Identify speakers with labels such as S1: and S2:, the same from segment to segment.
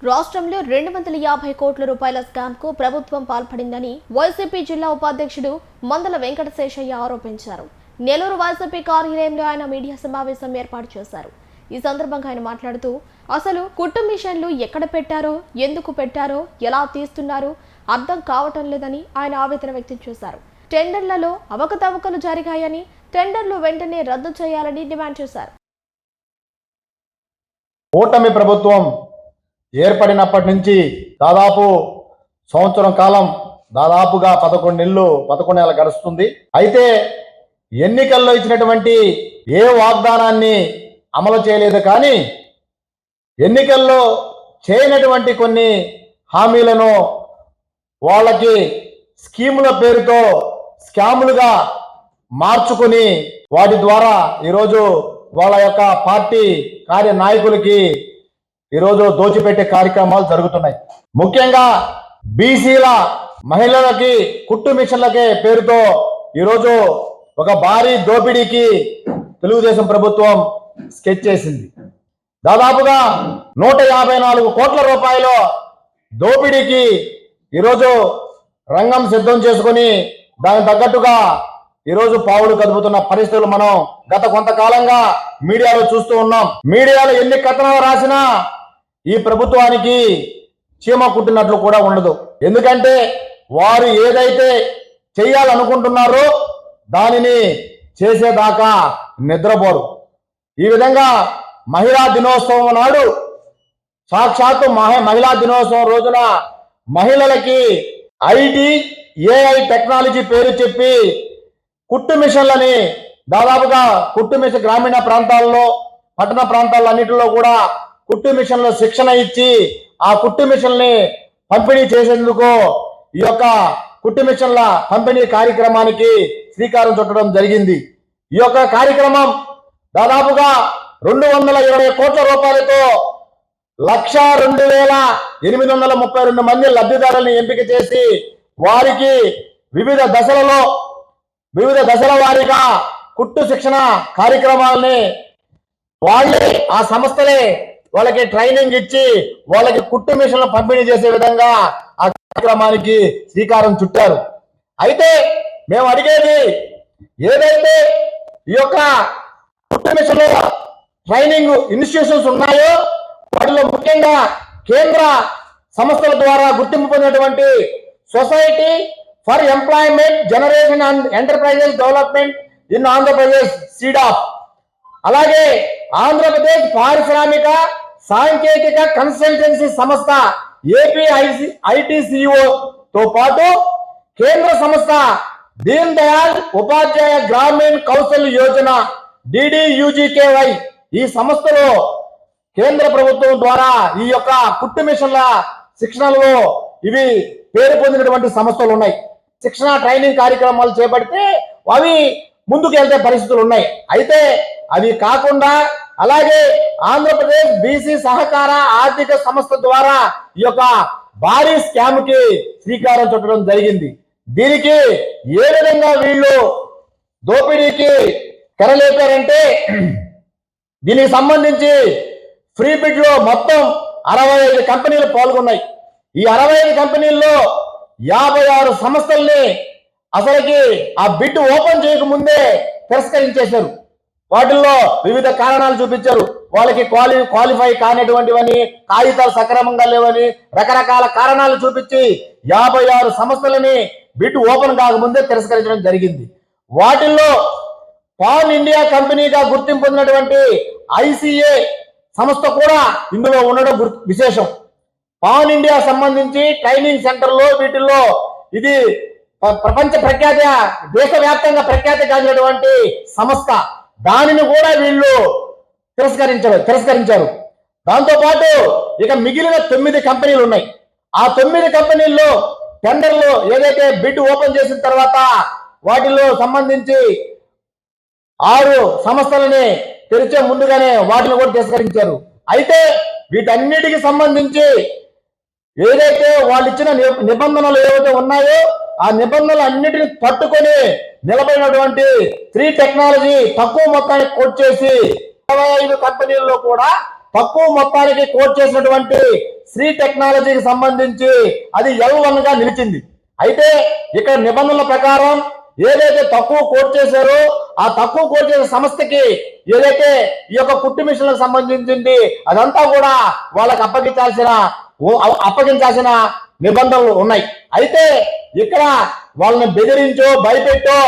S1: రాష్ట్రంలో 250 కోట్ల రూపాయల స్కామ్కు ప్రభుత్వం పాల్పడిందని వైసీపీ జిల్లా ఉపాధ్యక్షుడు మందల వెంకటశేషయ్య ఆరోపించారు. నెల్లూరు వైసీపీ కార్యాలయంలో ఆయన మీడియా సమావేశం ఏర్పాటు చేశారు. ఈ సందర్భంగా ఆయన మాట్లాడుతూ అసలు కుట్టు మిషన్లు ఎక్కడ పెట్టారో, ఎందుకు పెట్టారో, ఎలా తీస్తున్నారు అర్థం కావటం లేదని ఆయన ఆవేదన వ్యక్తం చేశారు. టెండర్లలో అవకతవకలు జరిగాయని, టెండర్లు వెంటనే రద్దు చేయాలని డిమాండ్ చేశారు.
S2: కూటమి ప్రభుత్వం ఏర్పడినప్పటి నుంచి దాదాపు సంవత్సరం కాలం, దాదాపుగా 11 నెలలు గడుస్తుంది. అయితే ఎన్నికల్లో ఇచ్చినటువంటి ఏ వాగ్దానాన్ని అమలు చేయలేదు. కానీ ఎన్నికల్లో చేయనటువంటి కొన్ని హామీలను వాళ్ళకి స్కీముల పేరుతో స్కాములుగా మార్చుకుని వాటి ద్వారా ఈరోజు వాళ్ళ యొక్క పార్టీ కార్యనాయకులకి ఈరోజు దోచిపెట్టే కార్యక్రమాలు జరుగుతున్నాయి. ముఖ్యంగా బీసీల మహిళలకి కుట్టు మిషన్లకే పేరుతో ఈరోజు ఒక భారీ దోపిడీకి తెలుగుదేశం ప్రభుత్వం స్కెచ్ చేసింది. దాదాపుగా 154 కోట్ల రూపాయల దోపిడీకి ఈరోజు రంగం సిద్ధం చేసుకుని దానికి తగ్గట్టుగా ఈరోజు పావులు కదుపుతున్న పరిస్థితులు మనం గత కొంతకాలంగా మీడియాలో చూస్తూ ఉన్నాం. మీడియాలో ఎన్ని కథనాలు రాసినా ఈ ప్రభుత్వానికి చీమ కుట్టినట్లు కూడా ఉండదు. ఎందుకంటే వారు ఏదైతే చేయాలనుకుంటున్నారో దానిని చేసేదాకా నిద్రపోరు. ఈ విధంగా మహిళా దినోత్సవం నాడు, సాక్షాత్తు మహిళా దినోత్సవం రోజున మహిళలకి ఐటీ, ఏఐ టెక్నాలజీ పేరు చెప్పి కుట్టు మిషన్లని దాదాపుగా కుట్టు మిషన్ గ్రామీణ ప్రాంతాల్లో, పట్టణ ప్రాంతాల్లో అన్నిటిలో కూడా కుట్టు మిషన్లో శిక్షణ ఇచ్చి ఆ కుట్టు మిషన్ని పంపిణీ చేసేందుకు ఈ యొక్క కుట్టు మిషన్ల పంపిణీ కార్యక్రమానికి శ్రీకారం చుట్టడం జరిగింది. ఈ యొక్క కార్యక్రమం దాదాపుగా 220 కోట్ల రూపాయలతో 102,832 మంది లబ్ధిదారులను ఎంపిక చేసి వారికి వివిధ దశల వారీగా కుట్టు శిక్షణ కార్యక్రమాలని వాళ్ళే, ఆ సంస్థలే వాళ్ళకి ట్రైనింగ్ ఇచ్చి వాళ్ళకి కుట్టు మిషన్లు పంపిణీ చేసే విధంగా ఆ కార్యక్రమానికి శ్రీకారం చుట్టారు. అయితే మేము అడిగేది, ఏదైతే ఈ యొక్క కుట్టు మిషన్ ట్రైనింగ్ ఇన్స్టిట్యూషన్స్ ఉన్నాయో వాటిలో ముఖ్యంగా కేంద్ర సంస్థల ద్వారా గుర్తింపు పొందినటువంటి society for employment generation and enterprises development in Andhra Pradesh, SEEDAP, అలాగే ఆంధ్రప్రదేశ్ పారిశ్రామిక సాంకేతిక కన్సల్టెన్సీ సంస్థ ఏపీఐటీసీఓ తో పాటు కేంద్ర సంస్థ దీన్ దయాళ్ ఉపాధ్యాయ గ్రామీణ కౌశల్ యోజన DDUGKY, ఈ సంస్థలో కేంద్ర ప్రభుత్వం ద్వారా ఈ యొక్క కుట్టు మిషన్ల శిక్షణలో ఇవి పేరు పొందినటువంటి సంస్థలు ఉన్నాయి. శిక్షణ ట్రైనింగ్ కార్యక్రమాలు చేపడితే అవి ముందుకు వెళ్తే పరిస్థితులు ఉన్నాయి. అయితే అవి కాకుండా అలాగే ఆంధ్రప్రదేశ్ బీసీ సహకార ఆర్థిక సంస్థ ద్వారా ఈ యొక్క భారీ స్కామ్ కి శ్రీకారం చుట్టడం జరిగింది. దీనికి ఏ విధంగా వీళ్ళు దోపిడీకి తెరలేపారంటే, దీనికి సంబంధించి ఫ్రీ బిడ్ లో మొత్తం 65 కంపెనీలు పాల్గొన్నాయి. ఈ 65 కంపెనీల్లో 56 సంస్థల్ని అసలుకి ఆ బిడ్ ఓపెన్ చేయకముందే తిరస్కరించేశారు. వాటిల్లో వివిధ కారణాలు చూపించారు. వాళ్ళకి క్వాలిఫై కానిటువంటివని, కాగితాలు సక్రమంగా లేవని రకరకాల కారణాలు చూపించి 56 సంస్థలని బిడ్ ఓపెన్ కాకముందే తిరస్కరించడం జరిగింది. వాటిల్లో పాన్ ఇండియా కంపెనీగా గుర్తింపు పొందినటువంటి ICA సంస్థ కూడా ఇందులో ఉండడం విశేషం. పాన్ ఇండియా సంబంధించి ట్రైనింగ్ సెంటర్లో వీటిల్లో ఇది ప్రపంచ ప్రఖ్యాతి, దేశవ్యాప్తంగా ప్రఖ్యాతి కాదినటువంటి సంస్థ. దానిని కూడా వీళ్ళు తిరస్కరించారు. దాంతోపాటు ఇక మిగిలిన 9 కంపెనీలు ఉన్నాయి. ఆ 9 కంపెనీల్లో టెండర్లు ఏదైతే బిడ్ ఓపెన్ చేసిన తర్వాత వాటిలో సంబంధించి 6 సంస్థలని తెరిచే ముందుగానే వాటిని కూడా తిరస్కరించారు. అయితే వీటన్నిటికి సంబంధించి ఏదైతే వాళ్ళు ఇచ్చిన నిబంధనలు ఏవైతే ఉన్నాయో ఆ నిబంధనలు అన్నిటిని పట్టుకొని నిలబడినటువంటి 3 టెక్నాలజీ తక్కువ మొత్తానికి కోట్ చేసి 25 కంపెనీల్లో కూడా తక్కువ మొత్తానికి కోట్ చేసినటువంటి శ్రీ టెక్నాలజీకి సంబంధించి అది L1 గా నిలిచింది. అయితే ఇక్కడ నిబంధనల ప్రకారం ఏదైతే తక్కువ కోట్ చేశారో ఆ తక్కువ కోట్ చేసే సంస్థకి ఏదైతే ఈ యొక్క కుట్టు మిషన్లకు సంబంధించింది అదంతా కూడా వాళ్ళకి అప్పగించాల్సిన నిబంధనలు ఉన్నాయి. అయితే ఇక్కడ వాళ్ళని బెదిరించో భయపెట్టో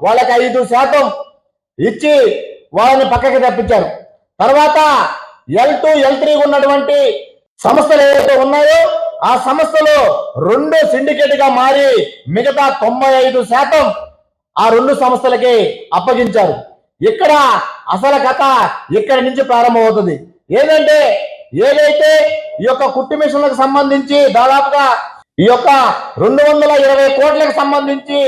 S2: వాళ్ళకి 5% ఇచ్చి వాళ్ళని పక్కకి తప్పించారు. తర్వాత L2 L3 ఉన్నటువంటి సంస్థలు ఏవైతే ఉన్నాయో ఆ సంస్థలు 2 సిండికేట్ గా మారి మిగతా 95% ఆ 2 సంస్థలకి అప్పగించారు. ఇక్కడ అసలు కథ ఇక్కడి నుంచి ప్రారంభమవుతుంది. ఏదంటే ఏదైతే ఈ యొక్క కుట్టు మిషన్లకు సంబంధించి దాదాపుగా ఈ యొక్క 220 కోట్లకు సంబంధించి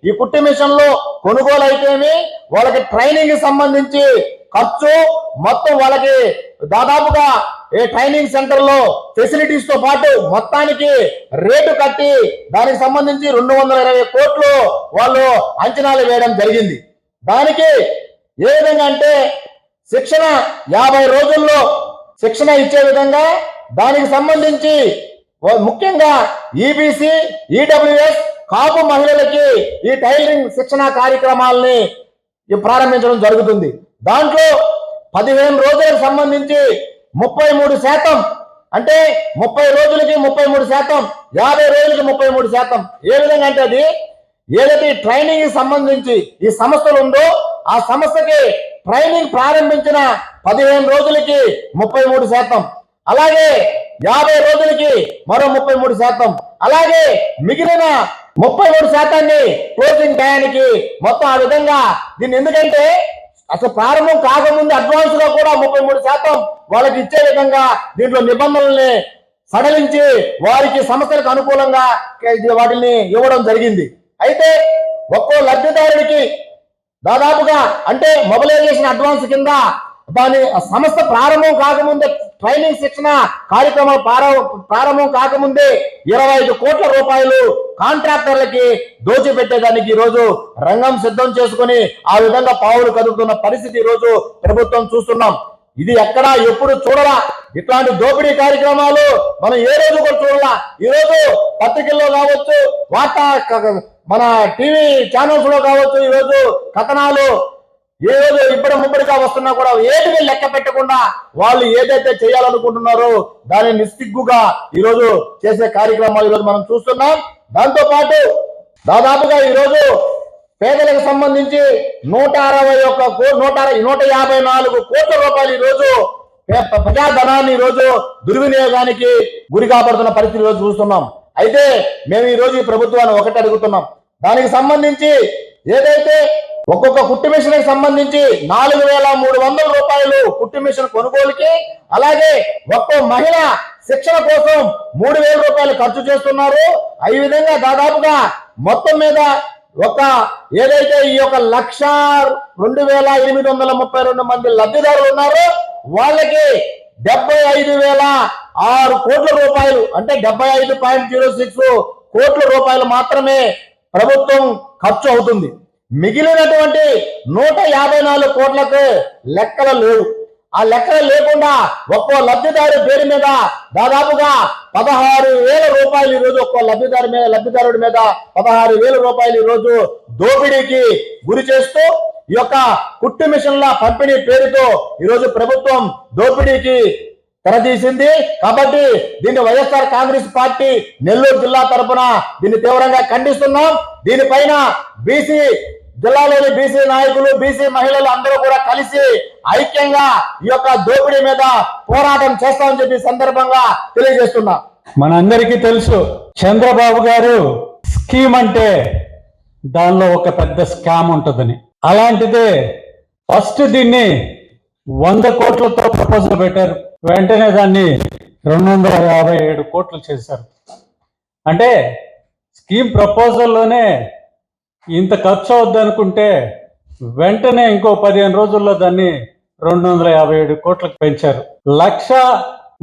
S2: ఈ కుట్టు మిషన్లు కొనుగోలు అయితేమి వాళ్ళకి ట్రైనింగ్ సంబంధించి ఖర్చు మొత్తం వాళ్ళకి దాదాపుగా ఏ ట్రైనింగ్ సెంటర్ లో ఫెసిలిటీస్ తో పాటు మొత్తానికి రేటు కట్టి దానికి సంబంధించి 220 కోట్లు వాళ్ళు అంచనాలు వేయడం జరిగింది. దానికి ఏ విధంగా అంటే శిక్షణ 50 రోజుల్లో శిక్షణ ఇచ్చే విధంగా దానికి సంబంధించి ముఖ్యంగా ఈబీసీ ఈడబ్ల్యూఎస్ కాపు మహిళలకి ఈ టైలరింగ్ శిక్షణ కార్యక్రమాలని ప్రారంభించడం జరుగుతుంది. దాంట్లో 15 రోజులకు సంబంధించి 33%, అంటే 30 రోజులకి 33%, 50 రోజులకి 33%. ఏ విధంగా అంటే అది ఏదైతే ట్రైనింగ్ సంబంధించి ఈ సంస్థలు ఉందో ఆ సంస్థకి ట్రైనింగ్ ప్రారంభించిన 15 రోజులకి 33%, అలాగే 50 రోజులకి మరో 33%, అలాగే మిగిలిన 33% క్లోజింగ్ టయానికి మొత్తం ఆ విధంగా దీన్ని ఎందుకంటే అసలు ప్రారంభం కాకముందు అడ్వాన్స్ గా కూడా 33% వాళ్ళకి ఇచ్చే విధంగా దీంట్లో నిబంధనల్ని సడలించి వారికి సంస్థలకు అనుకూలంగా వాటిని ఇవ్వడం జరిగింది. అయితే ఒక్కో లబ్ధిదారుడికి దాదాపుగా అంటే మొబిలైజేషన్ అడ్వాన్స్ కింద దాని సంస్థ ప్రారంభం కాకముందే ట్రైనింగ్ శిక్షణ కార్యక్రమం ప్రారంభం కాకముందే 25 కోట్ల రూపాయలు కాంట్రాక్టర్లకి దోచిపెట్టేదానికి ఈరోజు రంగం సిద్ధం చేసుకుని ఆ విధంగా పావులు కదుపుతున్న పరిస్థితి ఈరోజు ప్రభుత్వం చూస్తున్నాం. ఇది ఎక్కడా ఎప్పుడు చూడరా ఇట్లాంటి దోపిడీ కార్యక్రమాలు మనం ఏ రోజు కూడా చూడలా. ఈరోజు పత్రికల్లో కావచ్చు, వార్తా మన టీవీ ఛానల్స్ లో కావచ్చు, ఈరోజు కథనాలు ఏ రోజు ముప్పడిగా వస్తున్నా కూడా ఏటిని లెక్క పెట్టకుండా వాళ్ళు ఏదైతే చేయాలనుకుంటున్నారో దాన్ని నిస్సిగ్గుగా ఈరోజు చేసే కార్యక్రమాలు ఈరోజు మనం చూస్తున్నాం. దాంతో పాటు దాదాపుగా ఈరోజు పేదలకు సంబంధించి 154 కోట్ల రూపాయలు ఈరోజు ప్రజాధనాన్ని ఈరోజు దుర్వినియోగానికి గురి కాబడుతున్న పరిస్థితి ఈరోజు చూస్తున్నాం. అయితే మేము ఈరోజు ఈ ప్రభుత్వాన్ని ఒకటి అడుగుతున్నాం. దానికి సంబంధించి ఏదైతే ఒక్కొక్క కుట్టు మిషన్ సంబంధించి 4,300 రూపాయలు కుట్టు మిషన్ కొనుగోలుకి, అలాగే ఒక్కో మహిళ శిక్షణ కోసం 3,000 రూపాయలు ఖర్చు చేస్తున్నారు. ఈ విధంగా దాదాపుగా మొత్తం మీద ఏదైతే ఈ యొక్క 1,02,832 మంది లబ్ధిదారులు ఉన్నారో వాళ్ళకి 75,006 కోట్ల రూపాయలు అంటే 75.06 కోట్ల రూపాయలు మాత్రమే ప్రభుత్వం ఖర్చు అవుతుంది. మిగిలినటువంటి 154 కోట్లకు లెక్కలు లేవు. ఆ లెక్కలు లేకుండా ఒక్కో లబ్ధిదారు పేరు మీద దాదాపుగా 16,000 రూపాయలు ఈరోజు ఒక్కో లబ్ధిదారుడి మీద 16,000 రూపాయలు ఈరోజు దోపిడీకి గురి చేస్తూ ఈ యొక్క కుట్టు మిషన్ల పంపిణీ పేరుతో ఈరోజు ప్రభుత్వం దోపిడీకి తెరదీసింది. కాబట్టి దీన్ని వైఎస్ఆర్ కాంగ్రెస్ పార్టీ నెల్లూరు జిల్లా తరఫున దీన్ని తీవ్రంగా ఖండిస్తున్నాం. దీనిపైన బీసీ జిల్లాలోని బీసీ నాయకులు, బీసీ మహిళలు అందరూ కూడా కలిసి ఐక్యంగా ఈ యొక్క దోపిడీ మీద పోరాటం చేస్తామని చెప్పి సందర్భంగా తెలియజేస్తున్నా.
S3: మనందరికీ తెలుసు చంద్రబాబు గారు స్కీమ్ అంటే దానిలో ఒక పెద్ద స్కామ్ ఉంటుందని. అలాంటిదే ఫస్ట్ దీన్ని 100 కోట్లతో ప్రపోజల్ పెట్టారు. వెంటనే దాన్ని 257 కోట్లు చేశారు. అంటే స్కీమ్ ప్రపోజల్లోనే ఇంత ఖర్చు అవుద్ది అనుకుంటే వెంటనే ఇంకో 15 రోజుల్లో దాన్ని 257 కోట్లకు పెంచారు. 1,00,000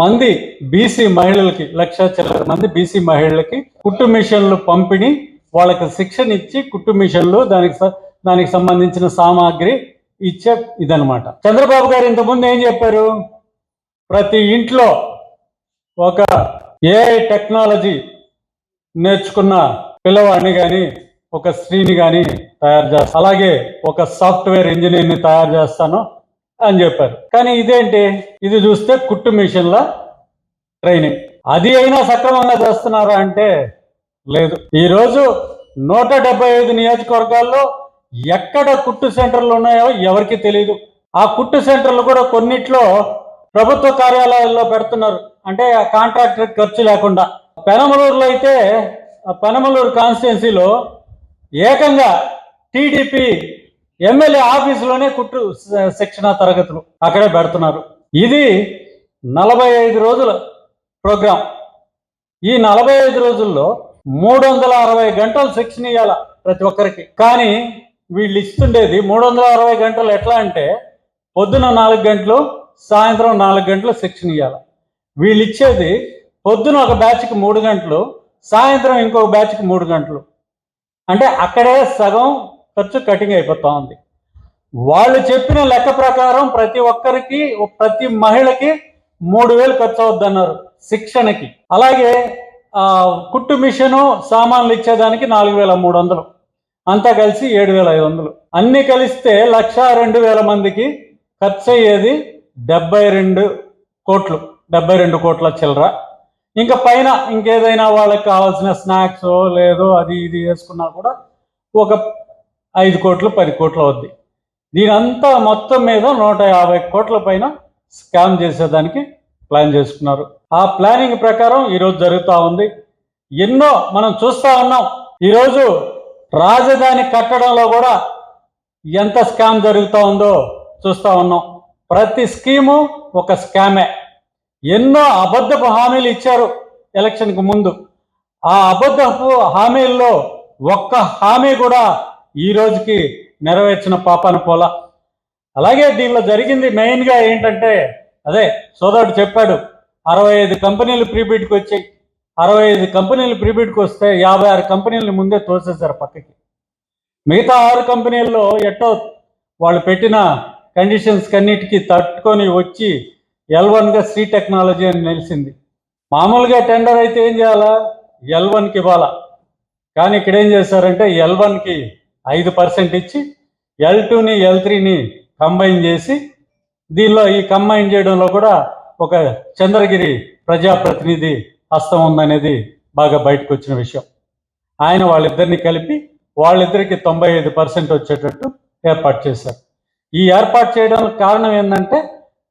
S3: మంది బీసీ మహిళలకి 1,00,000 మంది బీసీ మహిళలకి కుట్టు మిషన్లు పంపిణీ, వాళ్ళకి శిక్షణ ఇచ్చి కుట్టు మిషన్లు దానికి సంబంధించిన సామాగ్రి ఇచ్చే ఇదనమాట. చంద్రబాబు గారు ఇంతకుముందు ఏం చెప్పారు? ప్రతి ఇంట్లో ఒక ఏఐ టెక్నాలజీ నేర్చుకున్న పిల్లవాడిని కానీ ఒక స్త్రీని కానీ తయారు చేస్తాను, అలాగే ఒక సాఫ్ట్వేర్ ఇంజనీర్ని తయారు చేస్తాను అని చెప్పారు. కానీ ఇదేంటి, ఇది చూస్తే కుట్టు మిషన్ల ట్రైనింగ్. అది అయినా సక్రమంగా చేస్తున్నారా అంటే లేదు. ఈరోజు 175 నియోజకవర్గాల్లో ఎక్కడ కుట్టు సెంటర్లు ఉన్నాయో ఎవరికి తెలియదు. ఆ కుట్టు సెంటర్లు కూడా కొన్నిట్లో ప్రభుత్వ కార్యాలయాల్లో పెడుతున్నారు, అంటే ఆ కాంట్రాక్టర్ ఖర్చు లేకుండా. పెనమలూరులో అయితే పెనమలూరు కాన్స్టిట్యున్సీలో ఏకంగా టీడీపీ ఎమ్మెల్యే ఆఫీసులోనే కుట్టు శిక్షణ తరగతులు అక్కడే పెడుతున్నారు. ఇది 45 రోజుల ప్రోగ్రాం. ఈ 45 రోజుల్లో 360 గంటలు శిక్షణ ఇవ్వాల ప్రతి ఒక్కరికి. కానీ వీళ్ళు ఇస్తుండేది 360 గంటలు ఎట్లా అంటే పొద్దున 4 గంటలు, సాయంత్రం 4 గంటలు శిక్షణ ఇవ్వాలి. వీళ్ళు ఇచ్చేది పొద్దున ఒక బ్యాచ్కి 3 గంటలు, సాయంత్రం ఇంకొక బ్యాచ్కి 3 గంటలు. అంటే అక్కడే సగం ఖర్చు కటింగ్ అయిపోతా ఉంది. వాళ్ళు చెప్పిన లెక్క ప్రకారం ప్రతి ఒక్కరికి, ప్రతి మహిళకి 3000 ఖర్చు అవుద్దన్నారు శిక్షణకి. అలాగే కుట్టు మిషను సామాన్లు ఇచ్చేదానికి 4300, అంతా కలిసి 7500. అన్ని కలిస్తే 1,02,000 మందికి ఖర్చు అయ్యేది 72 కోట్లు, 72 కోట్ల చిల్లర. ఇంకా పైన ఇంకేదైనా వాళ్ళకి కావాల్సిన స్నాక్స్ లేదో అది ఇది వేసుకున్నా కూడా ఒక 5 కోట్లు 10 కోట్లు అవుద్ది. దీనంతా మొత్తం మీద 150 కోట్ల పైన స్కామ్ చేసేదానికి ప్లాన్ చేసుకున్నారు. ఆ ప్లానింగ్ ప్రకారం ఈరోజు జరుగుతూ ఉంది. ఎన్నో మనం చూస్తూ ఉన్నాం. ఈరోజు రాజధాని కట్టడంలో కూడా ఎంత స్కామ్ జరుగుతూ ఉందో చూస్తూ ఉన్నాం. ప్రతి స్కీము ఒక స్కామే. ఎన్నో అబద్ధపు హామీలు ఇచ్చారు ఎలక్షన్కి ముందు. ఆ అబద్ధపు హామీల్లో ఒక్క హామీ కూడా ఈ రోజుకి నెరవేర్చిన పాపాన పోలా. అలాగే దీనిలో జరిగింది మెయిన్గా ఏంటంటే, అదే సోదరుడు చెప్పాడు, 65 కంపెనీలు ప్రీబిడ్కి వచ్చాయి. 65 కంపెనీలు ప్రీబిడ్కి వస్తే 56 కంపెనీలను ముందే తోసేశారు పక్కకి. మిగతా 6 కంపెనీల్లో ఎట్టో వాళ్ళు పెట్టిన కండిషన్స్ కన్నిటికీ తట్టుకొని వచ్చి L1గా శ్రీ టెక్నాలజీ అని నిలిచింది. మామూలుగా టెండర్ అయితే ఏం చేయాలా, L1కి ఇవ్వాలా. కానీ ఇక్కడ ఏం చేశారంటే L1కి 5% ఇచ్చి L2ని L3ని కంబైన్ చేసి, దీనిలో ఈ కంబైన్ చేయడంలో కూడా ఒక చంద్రగిరి ప్రజాప్రతినిధి హస్తం ఉందనేది బాగా బయటకు వచ్చిన విషయం. ఆయన వాళ్ళిద్దరిని కలిపి వాళ్ళిద్దరికి 95% వచ్చేటట్టు ఏర్పాటు చేశారు. ఈ ఏర్పాటు చేయడానికి కారణం ఏంటంటే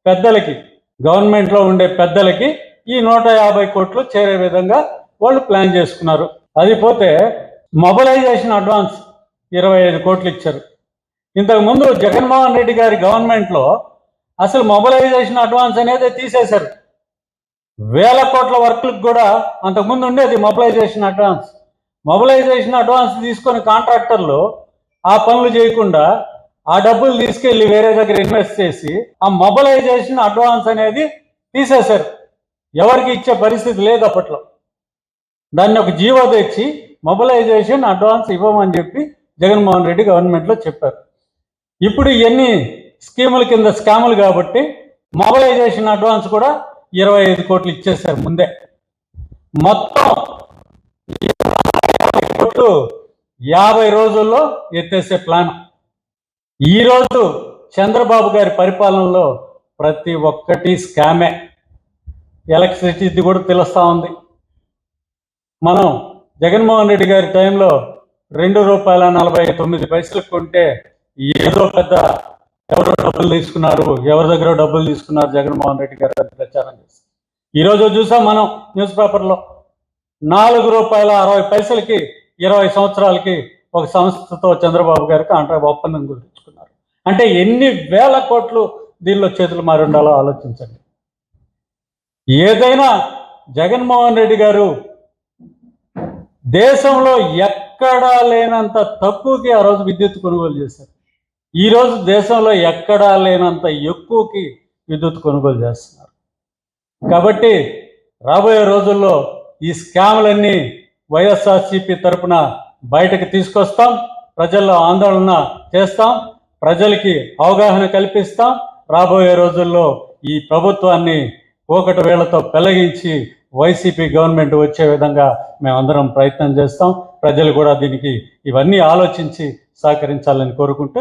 S3: పెద్దలకి, గవర్నమెంట్లో ఉండే పెద్దలకి ఈ 150 కోట్లు చేరే విధంగా వాళ్ళు ప్లాన్ చేసుకున్నారు. అది పోతే మొబిలైజేషన్ అడ్వాన్స్ 25 కోట్లు ఇచ్చారు. ఇంతకుముందు జగన్మోహన్ రెడ్డి గారి గవర్నమెంట్లో అసలు మొబిలైజేషన్ అడ్వాన్స్ అనేది తీసేశారు. 1000 కోట్ల వర్క్లకు కూడా అంతకుముందు ఉండేది మొబిలైజేషన్ అడ్వాన్స్. మొబిలైజేషన్ అడ్వాన్స్ తీసుకొని కాంట్రాక్టర్లు ఆ పనులు చేయకుండా ఆ డబ్బులు తీసుకెళ్లి వేరే దగ్గర ఇన్వెస్ట్ చేసి ఆ మొబిలైజేషన్ అడ్వాన్స్ అనేది తీసేశారు. ఎవరికి ఇచ్చే పరిస్థితి లేదు అప్పట్లో. దాన్ని ఒక జీవో తెచ్చి మొబిలైజేషన్ అడ్వాన్స్ ఇవ్వమని చెప్పి జగన్మోహన్ రెడ్డి గవర్నమెంట్లో చెప్పారు. ఇప్పుడు ఇవన్నీ స్కీముల కింద స్కాములు కాబట్టి మొబిలైజేషన్ అడ్వాన్స్ కూడా 25 కోట్లు ఇచ్చేశారు ముందే. మొత్తం 20 కోట్లు 50 రోజుల్లో ఎత్తేసే ప్లాన్. ఈరోజు చంద్రబాబు గారి పరిపాలనలో ప్రతి ఒక్కటి స్కామే. ఎలక్ట్రిసిటీ కూడా తెలుస్తూ ఉంది. మనం జగన్మోహన్ రెడ్డి గారి టైంలో ₹2.49 కొంటే ఏదో పెద్ద ఎవరో డబ్బులు తీసుకున్నారు, ఎవరి దగ్గర డబ్బులు తీసుకున్నారు జగన్మోహన్ రెడ్డి గారు ప్రచారం చేసి. ఈరోజు చూసాం మనం న్యూస్ పేపర్లో ₹4.60 20 సంవత్సరాలకి ఒక సంస్థతో చంద్రబాబు గారికి కాంట్రాక్ట్ ఒప్పందం కుదుర్చుకున్నారు. అంటే ఎన్ని వేల కోట్లు దీనిలో చేతులు మారి ఉండాలో ఆలోచించండి. ఏదైనా జగన్మోహన్ రెడ్డి గారు దేశంలో ఎక్కడా లేనంత తక్కువకి ఆ రోజు విద్యుత్ కొనుగోలు చేశారు. ఈరోజు దేశంలో ఎక్కడా లేనంత ఎక్కువకి విద్యుత్ కొనుగోలు చేస్తున్నారు. కాబట్టి రాబోయే రోజుల్లో ఈ స్కాములన్నీ వైఎస్ఆర్సీపీ తరఫున బయటకు తీసుకొస్తాం, ప్రజల్లో ఆందోళన చేస్తాం, ప్రజలకి అవగాహన కల్పిస్తాం. రాబోయే రోజుల్లో ఈ ప్రభుత్వాన్ని ఒకటి వేళ్లతో పెళ్లగించి వైసీపీ గవర్నమెంట్ వచ్చే విధంగా మేమందరం ప్రయత్నం చేస్తాం. ప్రజలు కూడా దీనికి ఇవన్నీ ఆలోచించి సహకరించాలని కోరుకుంటూ